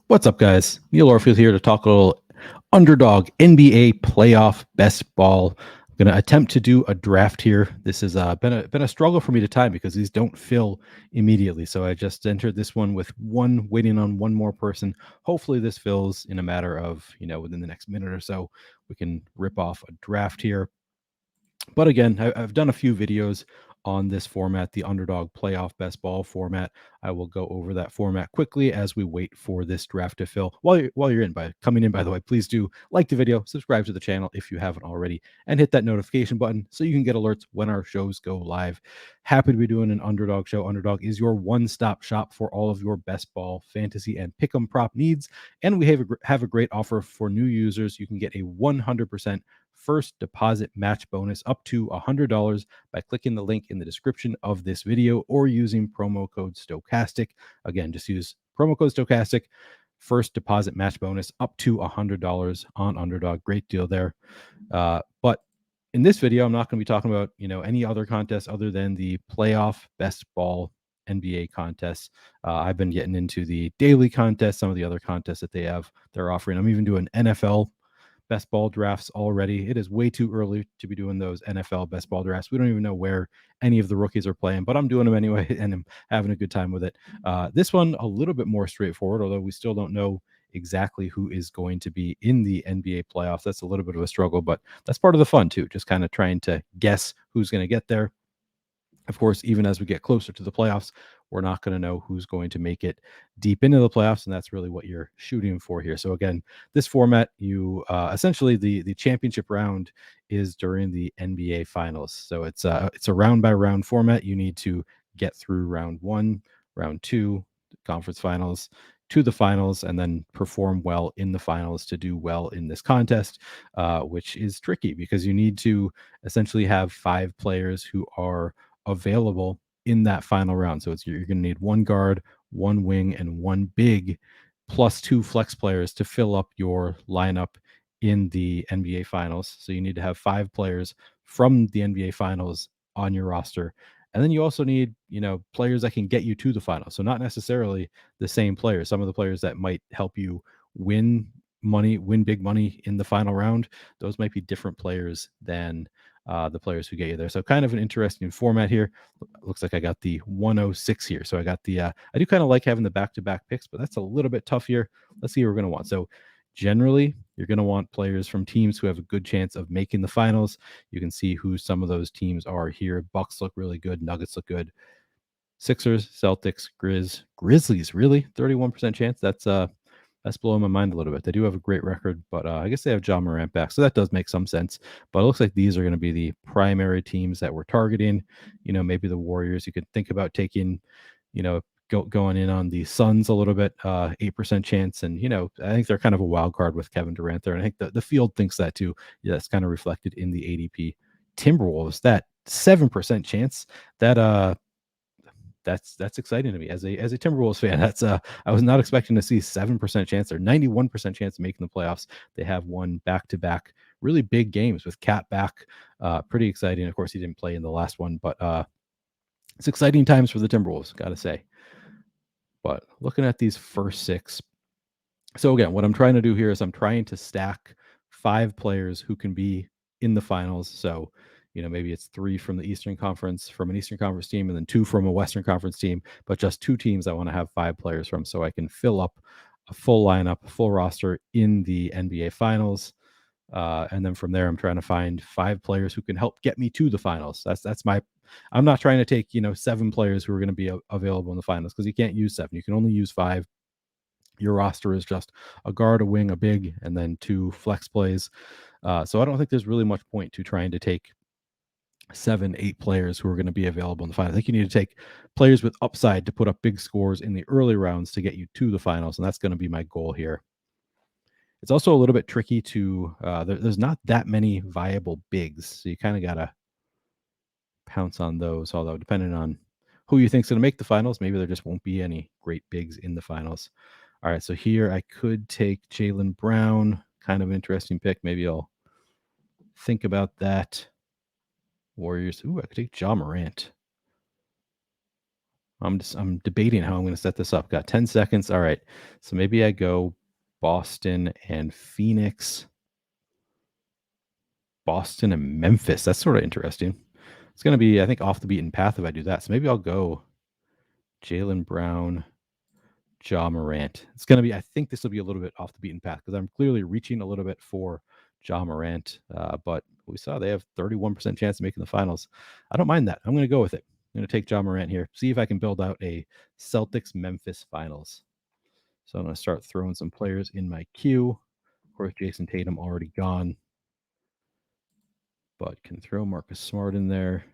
What's up, guys? Neil Orfield here to talk a little Underdog NBA Playoff Best Ball. I'm going to attempt to do a draft here. This has been a struggle for me to time because these don't fill immediately. So I just entered this one with one waiting on one more person. Hopefully, this fills in a matter of within the next minute or so. We can rip off a draft here. But again, I've done a few videos on this format, the Underdog Playoff Best Ball format. I will go over that format quickly as we wait for this draft to fill. While you're coming in, by the way, please do like the video, subscribe to the channel if you haven't already, and hit that notification button so you can get alerts when our shows go live. Happy to be doing an Underdog show. Underdog is your one-stop shop for all of your best ball, fantasy, and pick'em prop needs. And we have a great offer for new users. You can get a 100% first deposit match bonus up to $100 by clicking the link in the description of this video or using promo code Stokastic. Again, just use promo code Stokastic. First deposit match bonus up to $100 on Underdog. Great deal there. But in this video, I'm not going to be talking about any other contests other than the playoff best ball NBA contests. I've been getting into the daily contests, some of the other contests that they're offering. I'm even doing NFL best ball drafts already. It is way too early to be doing those NFL best ball drafts. We don't even know where any of the rookies are playing, but I'm doing them anyway, and I'm having a good time with it. This one, a little bit more straightforward, although we still don't know exactly who is going to be in the NBA playoffs. That's a little bit of a struggle, but that's part of the fun too, just kind of trying to guess who's going to get there. Of course, even as we get closer to the playoffs, we're not going to know who's going to make it deep into the playoffs, and that's really what you're shooting for here. So again, this format, you essentially the championship round is during the NBA Finals. So it's a round by round format. You need to get through round one, round two, conference finals, to the finals, and then perform well in the finals to do well in this contest, which is tricky because you need to essentially have 5 players who are available in that final round. So you're going to need one guard, one wing, and one big, plus 2 flex players to fill up your lineup in the NBA Finals. So you need to have 5 players from the NBA Finals on your roster. And then you also need, players that can get you to the final. So not necessarily the same players. Some of the players that might help you win big money in the final round, those might be different players than the players who get you there. So kind of an interesting format here. Looks like I got the 106 here. So I got the, I do kind of like having the back-to-back picks, but that's a little bit tough here. Let's see what we're going to want. So generally, you're going to want players from teams who have a good chance of making the finals. You can see who some of those teams are here. Bucks look really good. Nuggets look good. Sixers, Celtics, Grizzlies, really? 31% chance? That's blowing my mind a little bit. They do have a great record, but I guess they have Ja Morant back, so that does make some sense. But it looks like these are going to be the primary teams that we're targeting. Maybe the Warriors. You could think about taking, going in on the Suns a little bit, 8% chance, and I think they're kind of a wild card with Kevin Durant there, and I think the field thinks that too. Yeah, that's kind of reflected in the ADP. Timberwolves, that 7% chance. That's exciting to me as a Timberwolves fan. That's I was not expecting to see 7% chance or 91% chance of making the playoffs. They have won back-to-back really big games with Cat back. Pretty exciting. Of course, he didn't play in the last one, but it's exciting times for the Timberwolves, gotta say. But looking at these first 6. So again, what I'm trying to do here is I'm trying to stack 5 players who can be in the finals. So maybe it's 3 from the Eastern Conference, from an Eastern Conference team, and then 2 from a Western Conference team, but just 2 teams I want to have 5 players from so I can fill up a full lineup, a full roster in the NBA Finals. And then from there, I'm trying to find 5 players who can help get me to the finals. I'm not trying to take, 7 players who are going to be available in the finals because you can't use 7. You can only use 5. Your roster is just a guard, a wing, a big, and then 2 flex plays. So I don't think there's really much point to trying to take 7, 8 players who are going to be available in the final. I think you need to take players with upside to put up big scores in the early rounds to get you to the finals, and that's going to be my goal here. It's also a little bit tricky to there's not that many viable bigs, so you kind of got to pounce on those, although depending on who you think's going to make the finals, maybe there just won't be any great bigs in the finals. All right, so here I could take Jaylen Brown, kind of an interesting pick. Maybe I'll think about that. Warriors. Ooh, I could take Ja Morant. I'm debating how I'm going to set this up. Got 10 seconds. All right. So maybe I go Boston and Phoenix. Boston and Memphis. That's sort of interesting. It's going to be, I think, off the beaten path if I do that. So maybe I'll go Jaylen Brown, Ja Morant. It's going to be, I think this will be a little bit off the beaten path because I'm clearly reaching a little bit for Ja Morant. But we saw they have 31% chance of making the finals. I don't mind that. I'm going to go with it. I'm going to take Ja Morant here. See if I can build out a Celtics Memphis finals. So I'm going to start throwing some players in my queue. Of course, Jason Tatum already gone, but can throw Marcus Smart in there.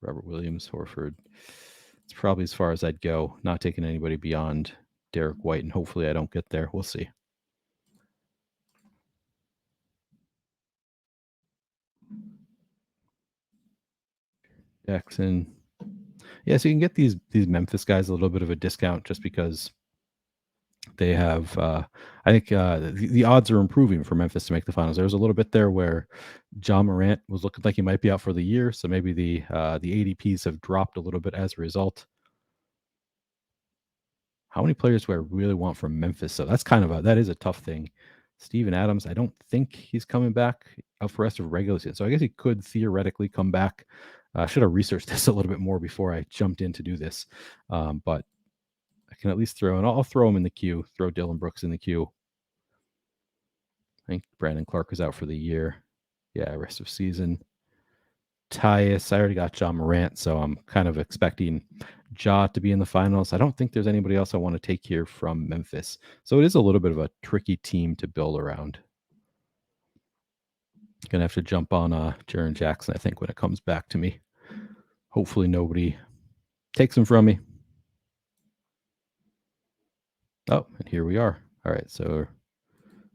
Robert Williams, Horford. It's probably as far as I'd go. Not taking anybody beyond Derek White, and hopefully I don't get there. We'll see. Jackson. Yeah, so you can get these Memphis guys a little bit of a discount just because they have. I think the odds are improving for Memphis to make the finals. There was a little bit there where Ja Morant was looking like he might be out for the year, so maybe the ADPs have dropped a little bit as a result. How many players do I really want from Memphis? So that's that is a tough thing. Steven Adams, I don't think he's coming back out for the rest of regular season. So I guess he could theoretically come back. I should have researched this a little bit more before I jumped in to do this. But I can at least throw, and I'll throw him in the queue, throw Dylan Brooks in the queue. I think Brandon Clark is out for the year. Yeah, rest of season. Tyus, I already got Ja Morant, so I'm kind of expecting Ja to be in the finals. I don't think there's anybody else I want to take here from Memphis. So it is a little bit of a tricky team to build around. Gonna have to jump on Jaren Jackson, I think, when it comes back to me. Hopefully nobody takes him from me. Oh, and here we are. All right, so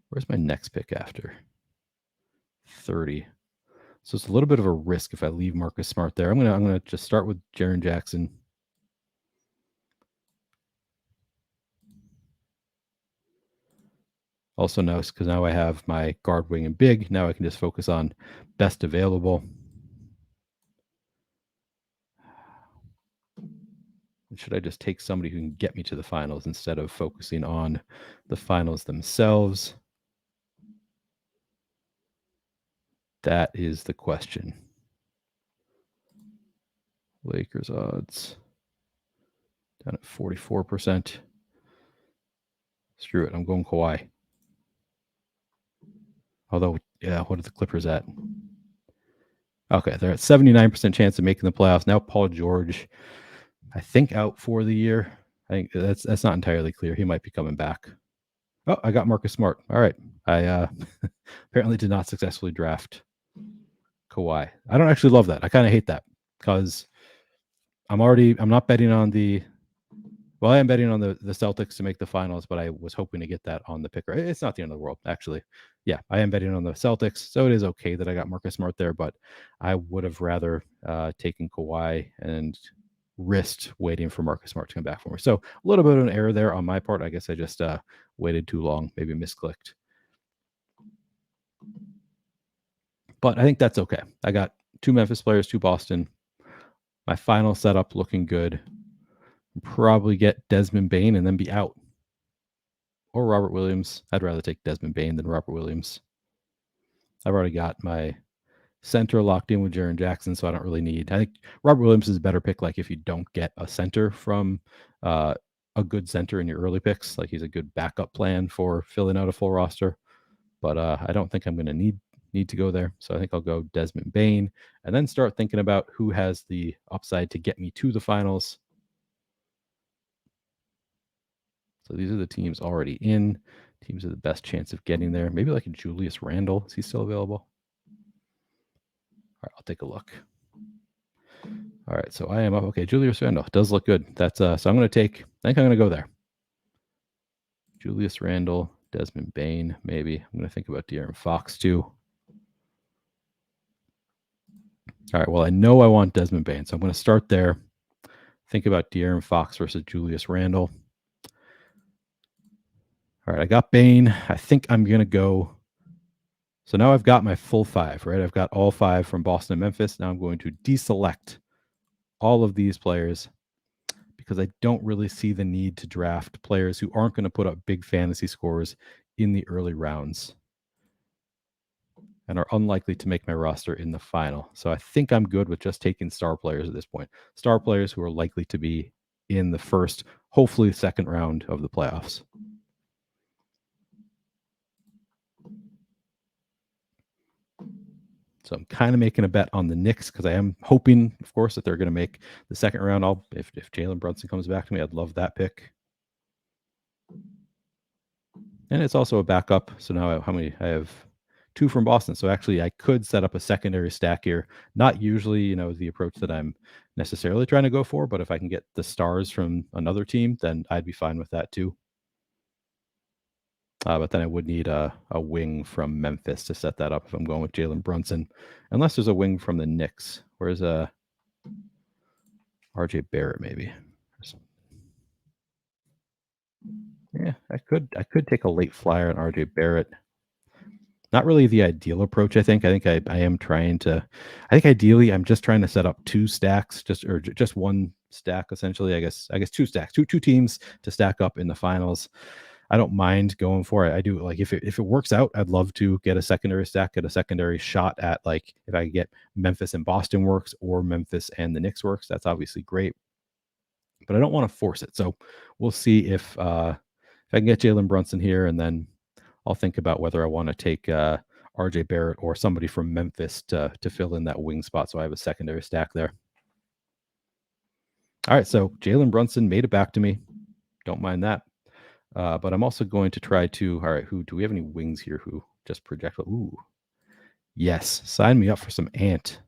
where's my next pick after? 30. So it's a little bit of a risk if I leave Marcus Smart there. I'm gonna just start with Jaren Jackson. Also nice because now I have my guard, wing, and big. Now I can just focus on best available. Should I just take somebody who can get me to the finals instead of focusing on the finals themselves? That is the question. Lakers odds down at 44%. Screw it. I'm going Kawhi. Although, yeah, what are the Clippers at? Okay, they're at 79% chance of making the playoffs. Now Paul George, I think, out for the year. I think that's not entirely clear. He might be coming back. Oh, I got Marcus Smart. All right. I apparently did not successfully draft Kawhi. I don't actually love that. I kind of hate that because I'm not betting on I am betting on the Celtics to make the finals, but I was hoping to get that on the picker. It's not the end of the world, actually. Yeah, I am betting on the Celtics, so it is okay that I got Marcus Smart there, but I would have rather taken Kawhi and risked waiting for Marcus Smart to come back for me. So a little bit of an error there on my part. I guess I just waited too long, maybe misclicked. But I think that's okay. I got 2 Memphis players, 2 Boston. My final setup looking good. Probably get Desmond Bane and then be out. Or Robert Williams. I'd rather take Desmond Bane than Robert Williams. I've already got my center locked in with Jaren Jackson, so I don't really need. I think Robert Williams is a better pick. Like if you don't get a center from a good center in your early picks, like he's a good backup plan for filling out a full roster. But I don't think I'm going to need to go there. So I think I'll go Desmond Bane and then start thinking about who has the upside to get me to the finals. So these are the teams already in. Teams have the best chance of getting there. Maybe like a Julius Randle. Is he still available? All right, I'll take a look. All right, so I am up. Okay, Julius Randle does look good. That's so I'm going to I think I'm going to go there. Julius Randle, Desmond Bane, maybe. I'm going to think about De'Aaron Fox too. All right, well, I know I want Desmond Bane, so I'm going to start there. Think about De'Aaron Fox versus Julius Randle. All right, I got Bane. I think I'm going to go. So now I've got my full 5, right? I've got all 5 from Boston and Memphis. Now I'm going to deselect all of these players. because I don't really see the need to draft players who aren't going to put up big fantasy scores in the early rounds and are unlikely to make my roster in the final. So I think I'm good with just taking star players at this point. Star players who are likely to be in the first, hopefully second round of the playoffs. So I'm kind of making a bet on the Knicks because I am hoping, of course, that they're going to make the second round. If Jalen Brunson comes back to me, I'd love that pick. And it's also a backup. So now I have 2 from Boston. So actually I could set up a secondary stack here. Not usually, the approach that I'm necessarily trying to go for, but if I can get the stars from another team, then I'd be fine with that too. But then I would need a wing from Memphis to set that up if I'm going with Jalen Brunson, unless there's a wing from the Knicks. Where's RJ Barrett maybe? Yeah, I could take a late flyer on RJ Barrett. Not really the ideal approach, I think. I think I am trying to. I think ideally I'm just trying to set up 2 stacks, just one stack essentially. I guess 2 stacks, two teams to stack up in the finals. I don't mind going for it. I do like if it works out, I'd love to get a secondary stack, get a secondary shot at like if I get Memphis and Boston works or Memphis and the Knicks works. That's obviously great, but I don't want to force it. So we'll see if I can get Jalen Brunson here, and then I'll think about whether I want to take RJ Barrett or somebody from Memphis to fill in that wing spot. So I have a secondary stack there. All right, so Jalen Brunson made it back to me. Don't mind that. But I'm also going to try to. All right, who do we have any wings here? Who just project? Ooh, yes, sign me up for some Ant.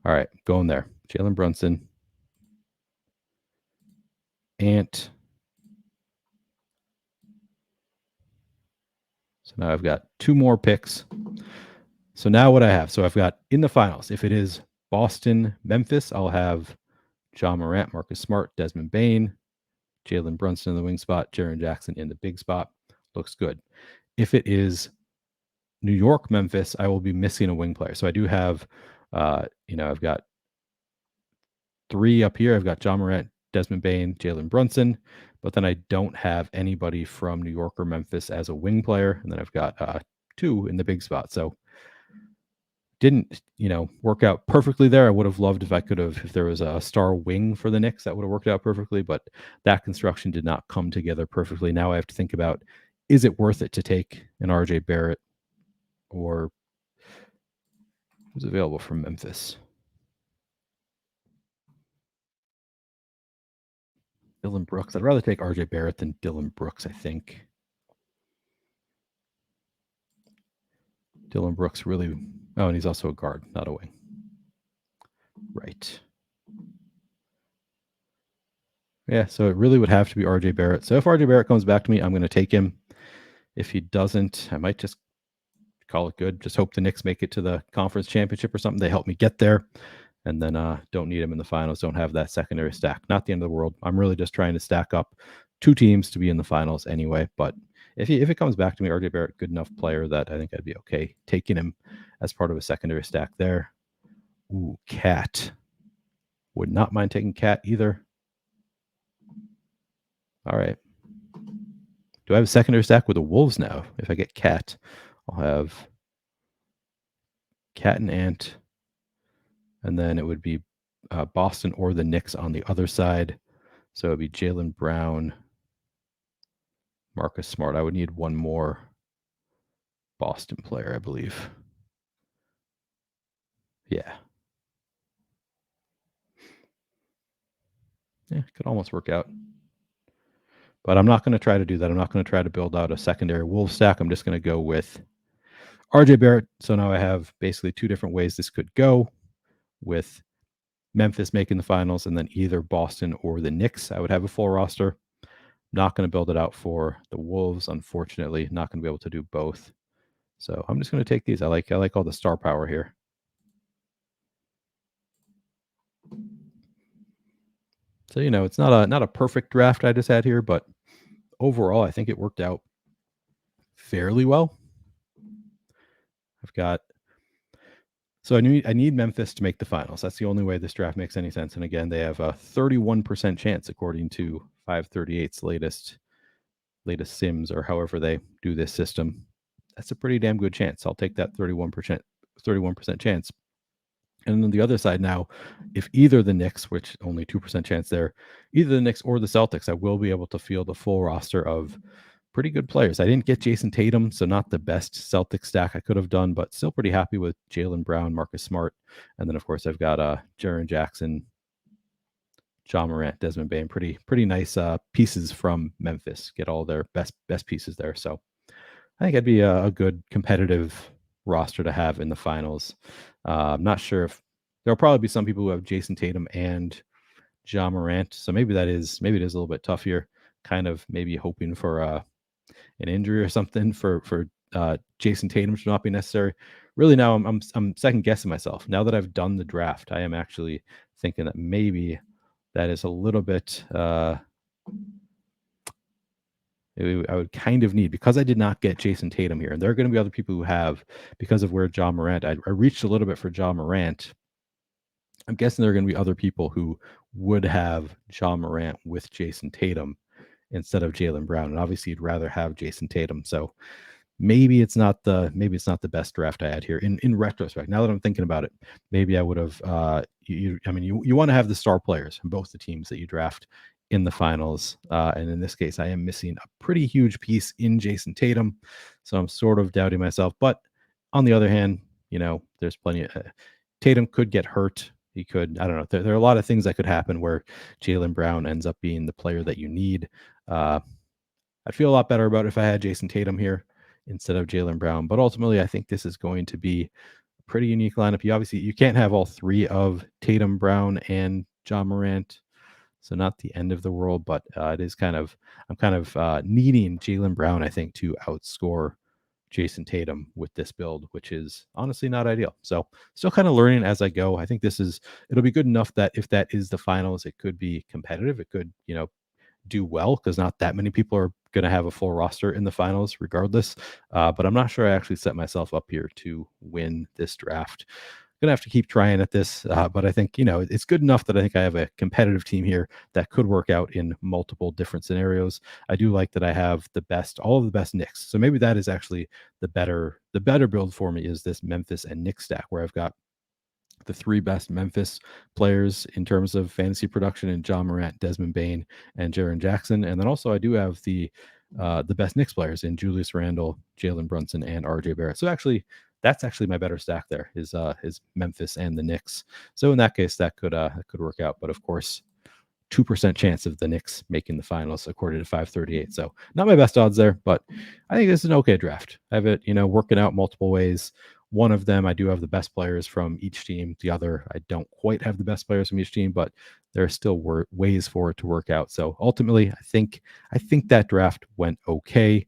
All right, going there. Jalen Brunson, Ant. So now I've got 2 more picks. So now what I have, so I've got in the finals, if it is Boston, Memphis, I'll have John Morant, Marcus Smart, Desmond Bane, Jalen Brunson in the wing spot, Jaren Jackson in the big spot. Looks good. If it is New York, Memphis, I will be missing a wing player. So I do have, I've got 3 up here. I've got John Morant, Desmond Bane, Jalen Brunson, but then I don't have anybody from New York or Memphis as a wing player. And then I've got 2 in the big spot. So didn't, work out perfectly there. I would have loved if there was a star wing for the Knicks, that would have worked out perfectly, but that construction did not come together perfectly. Now I have to think about, is it worth it to take an RJ Barrett or who's available from Memphis? Dylan Brooks. I'd rather take RJ Barrett than Dylan Brooks, I think. Dylan Brooks really, and he's also a guard, not a wing. Right. Yeah, so it really would have to be RJ Barrett. So if RJ Barrett comes back to me, I'm going to take him. If he doesn't, I might just call it good. Just hope the Knicks make it to the conference championship or something. They help me get there. And then don't need him in the finals. Don't have that secondary stack. Not the end of the world. I'm really just trying to stack up 2 teams to be in the finals anyway. But if it comes back to me, RJ Barrett, good enough player that I think I'd be okay taking him as part of a secondary stack there. Ooh, Cat. Would not mind taking Cat either. All right. Do I have a secondary stack with the Wolves now? If I get Cat, I'll have Cat and Ant. And then it would be Boston or the Knicks on the other side. So it would be Jaylen Brown, Marcus Smart. I would need 1 more Boston player, I believe. Yeah. Yeah, could almost work out. But I'm not going to try to do that. I'm not going to try to build out a secondary Wolves stack. I'm just going to go with RJ Barrett. So now I have basically 2 different ways this could go, with Memphis making the finals and then either Boston or the Knicks. I would have a full roster. Not going to build it out for the Wolves, unfortunately. Not going to be able to do both. So I'm just going to take these. I like all the star power here. So it's not a perfect draft I just had here, but overall I think it worked out fairly well. I've got So I need Memphis to make the finals. That's the only way this draft makes any sense. And again, they have a 31% chance according to 538's latest sims, or however they do this system. That's a pretty damn good chance. I'll take that 31% chance. And on the other side now, if either the Knicks, which only 2% chance there, either the Knicks or the Celtics, I will be able to field a full roster of pretty good players. I didn't get Jason Tatum, so not the best Celtic stack I could have done, but still pretty happy with Jaylen Brown, Marcus Smart, and then of course I've got Jaren Jackson, John Morant, Desmond Bane, pretty nice pieces from Memphis. Get all their best pieces there. So I think it'd be a good competitive roster to have in the finals. I'm not sure if there'll probably be some people who have Jason Tatum and John Morant, so maybe it is a little bit tough here. Kind of maybe hoping for an injury or something for Jason Tatum should not be necessary. Really, now I'm second guessing myself. Now that I've done the draft, I am actually thinking that maybe that is a little bit. I would kind of need, because I did not get Jason Tatum here, and there are going to be other people who have, because of where John Morant. I reached a little bit for John Morant. I'm guessing there are going to be other people who would have John Morant with Jason Tatum instead of Jaylen Brown, and obviously you'd rather have Jason Tatum. So maybe it's not the best draft I had here. In retrospect, now that I'm thinking about it, maybe I would have. You want to have the star players in both the teams that you draft in the finals, and in this case, I am missing a pretty huge piece in Jason Tatum, so I'm sort of doubting myself. But on the other hand, there's plenty of Tatum could get hurt. He could. I don't know. There are a lot of things that could happen where Jaylen Brown ends up being the player that you need. I'd feel a lot better about if I had Jason Tatum here instead of Jaylen Brown. But ultimately, I think this is going to be a pretty unique lineup. You can't have all three of Tatum, Brown, and John Morant. So not the end of the world, but it is I'm kind of needing Jaylen Brown, I think, to outscore Jason Tatum with this build, which is honestly not ideal. So still kind of learning as I go. I think it'll be good enough that if that is the finals, it could be competitive. It could, do well, because not that many people are going to have a full roster in the finals regardless. But I'm not sure I actually set myself up here to win this draft. Going to have to keep trying at this, but I think it's good enough that I think I have a competitive team here that could work out in multiple different scenarios. I do like that I have all of the best Knicks, so maybe that is actually the better build for me, is this Memphis and Knicks stack, where I've got the three best Memphis players in terms of fantasy production in John Morant, Desmond Bane, and Jaren Jackson. And then also I do have the best Knicks players in Julius Randle, Jalen Brunson, and RJ Barrett. So that's actually my better stack there, is Memphis and the Knicks. So in that case, that could work out. But of course, 2% chance of the Knicks making the finals according to 538. So not my best odds there, but I think this is an okay draft. I have it, working out multiple ways. One of them, I do have the best players from each team. The other, I don't quite have the best players from each team, but there are still ways for it to work out. So ultimately, I think that draft went okay,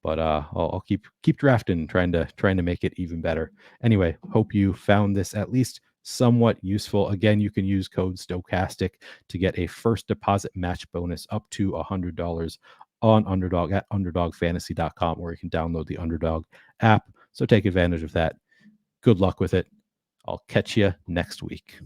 but I'll keep drafting, trying to make it even better. Anyway, hope you found this at least somewhat useful. Again, you can use code Stokastic to get a first deposit match bonus up to $100 on Underdog at underdogfantasy.com, or you can download the Underdog app. So take advantage of that. Good luck with it. I'll catch you next week.